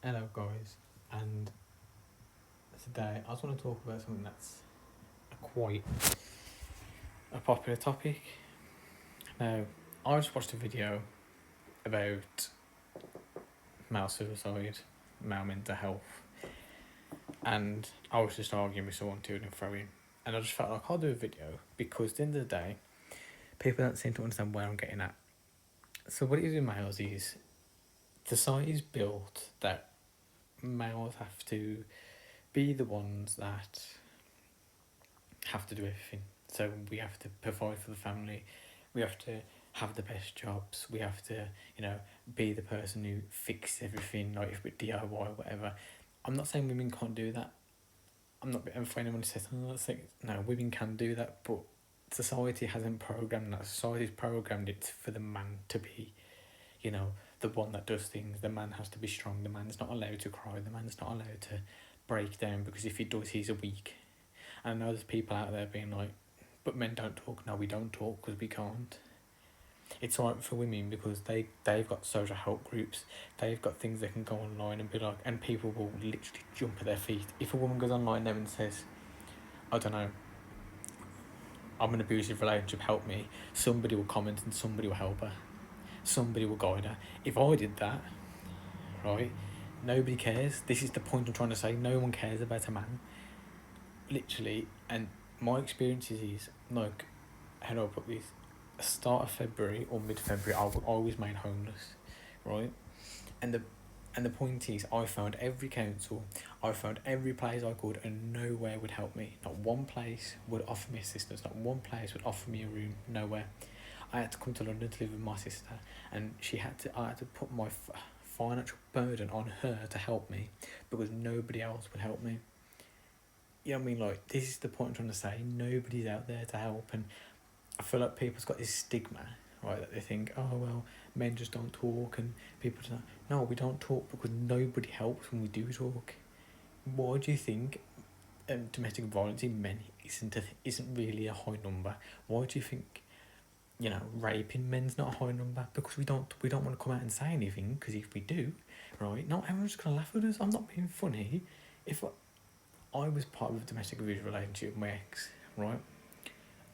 Hello, guys, and today I just want to talk about something that's quite a popular topic. Now, I just watched a video about male suicide, male mental health, and I was just arguing with someone to and fro in, and I just felt like I'll do a video because at the end of the day, people don't seem to understand where I'm getting at. So, what it is with males is society's built that males have to be the ones that have to do everything. So we have to provide for the family. We have to have the best jobs. We have to, be the person who fixes everything, like if with DIY or whatever. I'm not saying women can't do that. I'm not. And for anyone who says, "Oh, that's like," no, women can do that, but society hasn't programmed that. Society's programmed it for the man to be, the one that does things. The man has to be strong. The man's not allowed to cry. The man's not allowed to break down because if he does, he's a weak. And I know there's people out there being like, but men don't talk. No, we don't talk because we can't. It's alright for women because they've got social help groups. They've got things they can go online and be like, and people will literally jump at their feet. If a woman goes online there and says, I don't know, I'm in an abusive relationship, help me, somebody will comment and somebody will help her. Somebody will guide her. If I did that, right, nobody cares. This is the point I'm trying to say. No one cares about a man. Literally, and my experiences is, like, how do I put this? Start of February or mid February, I was made homeless, right? And the point is, I found every council, I found every place I could, and nowhere would help me. Not one place would offer me assistance. Not one place would offer me a room. Nowhere. I had to come to London to live with my sister, and I had to put my financial burden on her to help me, because nobody else would help me. You know what I mean? Like, this is the point I'm trying to say. Nobody's out there to help, and I feel like people's got this stigma, right, that they think, oh, well, men just don't talk, and people don't. No, we don't talk because nobody helps when we do talk. Why do you think domestic violence in men isn't really a high number? Why do you think, rape in men's not a high number? Because we don't want to come out and say anything, because if we do, right, not everyone's just going to laugh at us. I'm not being funny. If I was part of a domestic abuse relationship with my ex, right?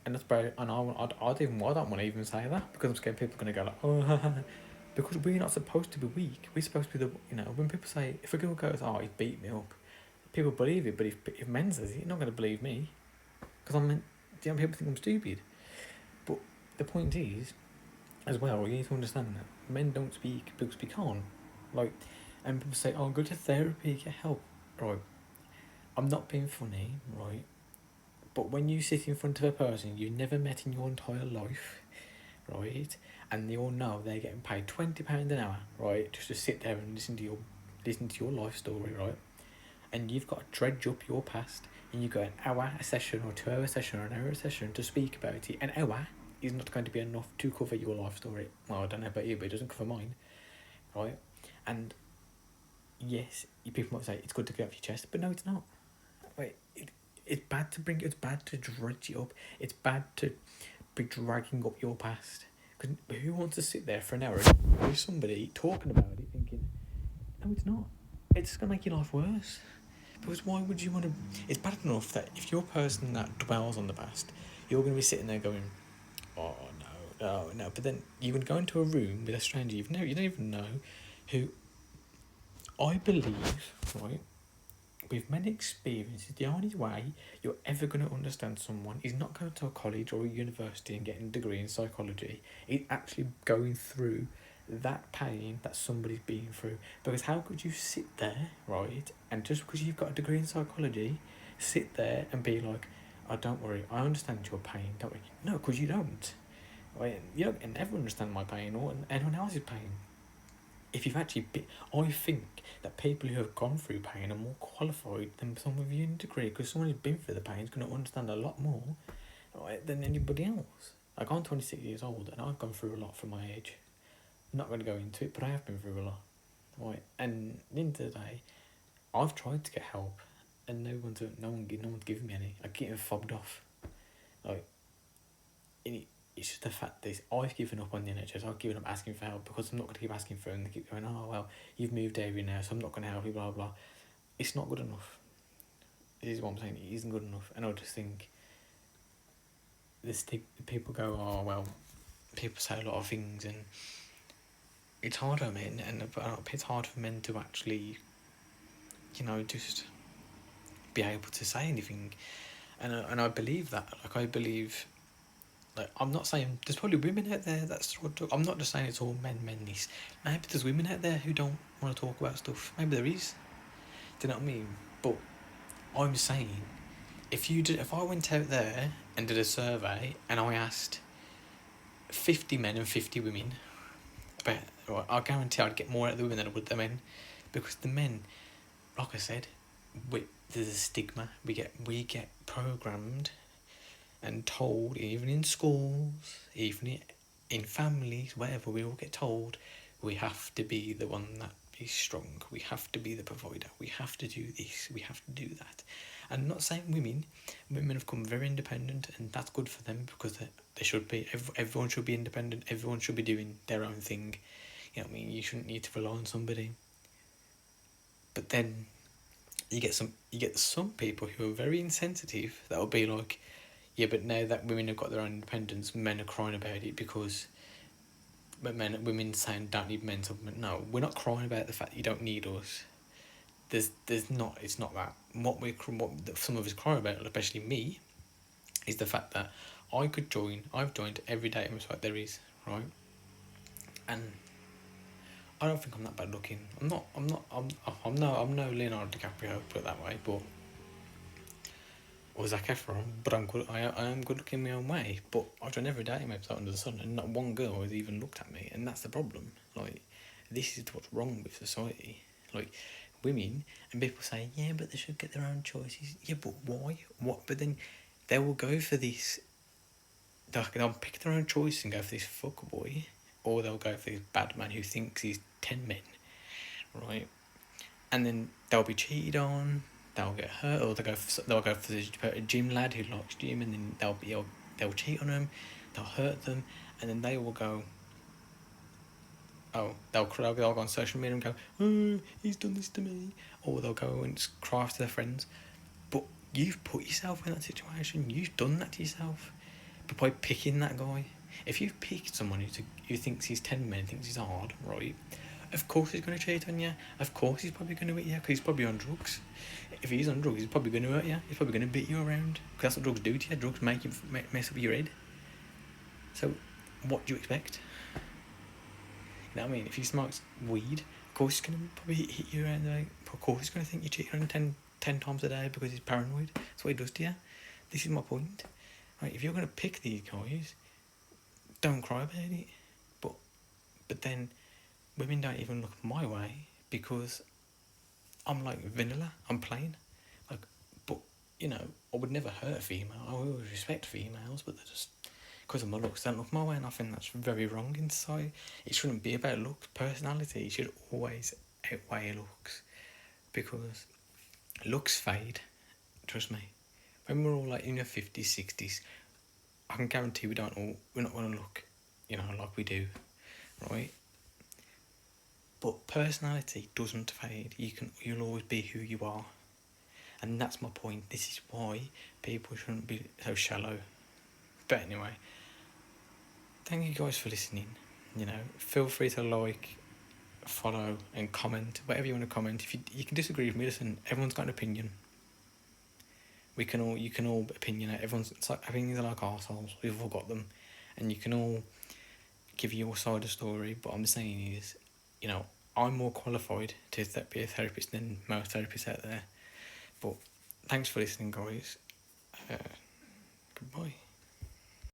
And that's about, and I don't want to even say that because I'm scared people are going to go like, oh, because we're not supposed to be weak. We're supposed to be when people say, if a girl goes, oh, he beat me up, people believe it, but if men says it, you're not going to believe me because people think I'm stupid. But the point is, as well, you need to understand that men don't speak because we can't. Like, and people say, oh, go to therapy, get help. Right, I'm not being funny, right? But when you sit in front of a person you never met in your entire life, right, and they all know they're getting paid £20 an hour, right, just to sit there and listen to your life story, right, and you've got to dredge up your past, and you got an hour a session or 2 hour session or an hour a session to speak about it. An hour is not going to be enough to cover your life story. Well, I don't know about you, but it doesn't cover mine, right? And yes, people might say it's good to get off your chest, but no, it's not. Wait, it's bad to bring. It's bad to dredge it up. It's bad to be dragging up your past. Because who wants to sit there for an hour with somebody talking about it, thinking, no, it's not. It's just gonna make your life worse. Because why would you want to? It's bad enough that if you're a person that dwells on the past, you're gonna be sitting there going, oh no, no, no. But then you would go into a room with a stranger you don't even know, who I believe, right, with many experiences, the only way you're ever going to understand someone is not going to a college or a university and getting a degree in psychology. It's actually going through that pain that somebody's been through. Because how could you sit there, right, and just because you've got a degree in psychology, sit there and be like, oh, don't worry, I understand your pain, don't worry. No, because you don't. Right? You don't never understand my pain or anyone else's pain. If you've actually been, I think that people who have gone through pain are more qualified than someone with a uni degree, because someone who's been through the pain is going to understand a lot more, right, than anybody else. Like, I'm 26 years old and I've gone through a lot for my age. I'm not going to go into it, but I have been through a lot, right? And at the end of the day, I've tried to get help, and no one's giving me any. I get fobbed off, like, it's just the fact that I've given up on the NHS. I've given up asking for help because I'm not going to keep asking for it, and they keep going, oh, well, you've moved area now, so I'm not going to help you, blah, blah. It's not good enough. This is what I'm saying. It isn't good enough. And I just think people go, oh, well, people say a lot of things, and it's hard for men, and it's hard for men to actually, just be able to say anything. And I believe that. Like, I believe, like, I'm not saying there's probably women out there that's I'm not just saying it's all men this. Maybe there's women out there who don't want to talk about stuff. Maybe there is. Do you know what I mean? But I'm saying, if I went out there and did a survey and I asked 50 men and 50 women, but I guarantee I'd get more out of the women than I would the men, because the men, like I said, there's a stigma. We get programmed and told, even in schools, even in families, wherever, we all get told we have to be the one that is strong. We have to be the provider. We have to do this. We have to do that. And I'm not saying women have become very independent, and that's good for them, because they should be. Everyone should be independent. Everyone should be doing their own thing. You know what I mean? You shouldn't need to rely on somebody. But then you get some people who are very insensitive that will be like, yeah, but now that women have got their own independence, men are crying about it because women saying don't need men's supplement. No, we're not crying about the fact that you don't need us. It's not that. What some of us cry about, especially me, is the fact that I've joined every dating website there is, right? And I don't think I'm that bad looking. I'm no Leonardo DiCaprio, put it that way, or Zac Efron, but I'm good. I am good looking in my own way. But I've done every dating website under the sun, and not one girl has even looked at me, and that's the problem. Like, this is what's wrong with society. Like, women, and people say, yeah, but they should get their own choices. Yeah, but why? What? But then they will go for this. They'll pick their own choice and go for this fuckboy, or they'll go for this bad man who thinks he's 10 men, right? And then they'll be cheated on. They'll get hurt, or they'll go for the gym lad who likes gym, and then they'll cheat on them, they'll hurt them, and then they will go. Oh, they'll go on social media and go, oh, he's done this to me, or they'll go and cry after their friends. But you've put yourself in that situation. You've done that to yourself, but by picking that guy. If you've picked someone who thinks he's 10 men, thinks he's hard, right? Of course he's going to cheat on you. Of course he's probably going to hit you, because he's probably on drugs. If he's on drugs, he's probably going to hurt you. He's probably going to beat you around, because that's what drugs do to you. Drugs make you mess up your head. So, what do you expect? You know what I mean? If he smokes weed, of course he's going to probably hit you around the. Of course he's going to think you're cheating on him 10 times a day because he's paranoid. That's what he does to you. This is my point. Right? If you're going to pick these guys, don't cry about it. But then, women don't even look my way, because I'm like vanilla. I'm plain. Like, but I would never hurt a female. I always respect females, but they're just, because of my looks, don't look my way, and I think that's very wrong in society. It shouldn't be about looks. Personality should always outweigh looks, because looks fade. Trust me. When we're all like in our 50s, 60s, I can guarantee we're not going to look, like we do, right? But personality doesn't fade. You'll always be who you are, and that's my point. This is why people shouldn't be so shallow. But anyway, thank you guys for listening. Feel free to like, follow, and comment whatever you want to comment. If you can disagree with me, listen. Everyone's got an opinion. You can all opinionate. Opinions are like arseholes. We've all got them, and you can all give your side of the story. But I'm saying is, I'm more qualified to be a therapist than most therapists out there. But thanks for listening, guys. Goodbye.